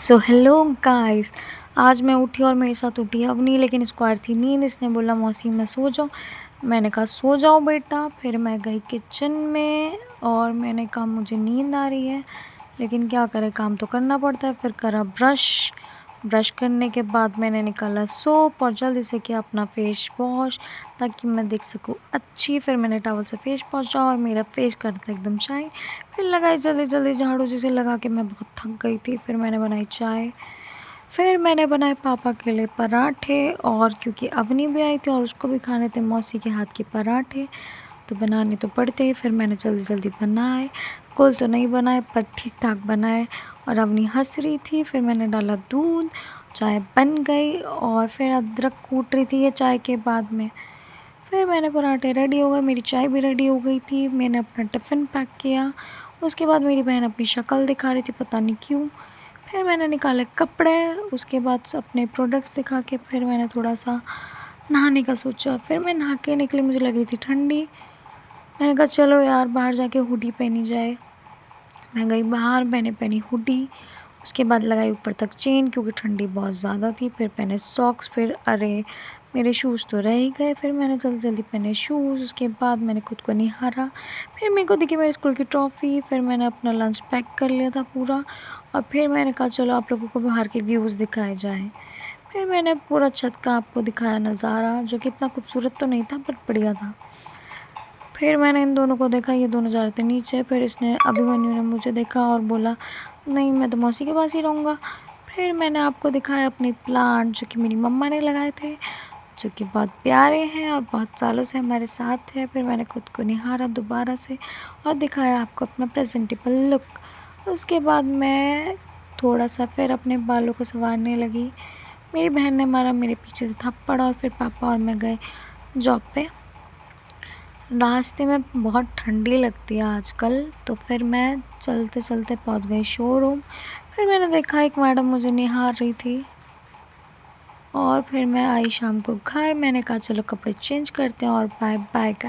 So hello guys. आज मैं उठी और मेरे साथ उठी अवनी, लेकिन इसको आ रही थी नींद। इसने बोला मौसी मैं सो जाऊँ। मैंने कहा सो जाओ बेटा। फिर मैं गई किचन में और मैंने कहा मुझे नींद आ रही है, लेकिन क्या करें, काम तो करना पड़ता है। फिर करा ब्रश करने के बाद मैंने निकाला सोप और जल्दी से किया अपना फेस वॉश ताकि मैं दिख सकूँ अच्छी। फिर मैंने टॉवल से फेस पोंछा और मेरा फेस कर था एकदम शाइन। फिर लगाई जल्दी जल्दी झाड़ू जिसे लगा के मैं बहुत थक गई थी। फिर मैंने बनाई चाय। फिर मैंने बनाए पापा के लिए पराठे, और क्योंकि अवनी भी आई थी और उसको भी खाने थे मौसी के हाथ के पराठे, तो बनाने तो पड़ते ही। फिर मैंने जल्दी जल्दी बनाए। कुल तो नहीं बनाए पर ठीक ठाक बनाए। और अवनी हंस रही थी। फिर मैंने डाला दूध, चाय बन गई। और फिर अदरक कूट रही थी ये चाय के बाद में। फिर मैंने पराठे रेडी हो गए, मेरी चाय भी रेडी हो गई थी। मैंने अपना टिफ़िन पैक किया। उसके बाद मेरी बहन अपनी शक्ल दिखा रही थी, पता नहीं क्यों। फिर मैंने निकाले कपड़े, उसके बाद अपने प्रोडक्ट्स दिखा के फिर मैंने थोड़ा सा नहाने का सोचा। फिर मैं नहा के निकली, मुझे लग रही थी ठंडी। मैंने कहा चलो यार बाहर जाके हुडी पहनी जाए। मैं गई बाहर, मैंने पहनी हुडी। उसके बाद लगाई ऊपर तक चेन क्योंकि ठंडी बहुत ज़्यादा थी। फिर पहने सॉक्स। फिर अरे मेरे शूज़ तो रह ही गए। फिर मैंने जल्दी जल्दी पहने शूज़। उसके बाद मैंने खुद को निहारा। फिर मेरे को दिखी मेरे स्कूल की ट्रॉफ़ी। फिर मैंने अपना लंच पैक कर लिया था पूरा। और फिर मैंने कहा चलो आप लोगों को बाहर के व्यूज़ दिखाए जाएँ। फिर मैंने पूरा छत का आपको दिखाया नज़ारा, जो कि इतना खूबसूरत तो नहीं था बट बढ़िया था। फिर मैंने इन दोनों को देखा, ये दोनों जा रहे थे नीचे। फिर इसने अभिमन्यु ने मुझे देखा और बोला नहीं मैं तो मौसी के पास ही रहूँगा। फिर मैंने आपको दिखाया अपने प्लांट जो कि मेरी मम्मा ने लगाए थे, जो कि बहुत प्यारे हैं और बहुत सालों से हमारे साथ है। फिर मैंने खुद को निहारा दोबारा से और दिखाया आपको अपना प्रेजेंटेबल लुक। उसके बाद मैं थोड़ा सा फिर अपने बालों को संवारने लगी। मेरी बहन ने मारा मेरे पीछे से थप्पड़ और फिर पापा और मैं गए जॉब पे। रास्ते में बहुत ठंडी लगती है आजकल, तो फिर मैं चलते चलते पहुंच गई शोरूम। फिर मैंने देखा एक मैडम मुझे निहार रही थी और फिर मैं आई शाम को घर। मैंने कहा चलो कपड़े चेंज करते हैं और बाय बाय गाइस।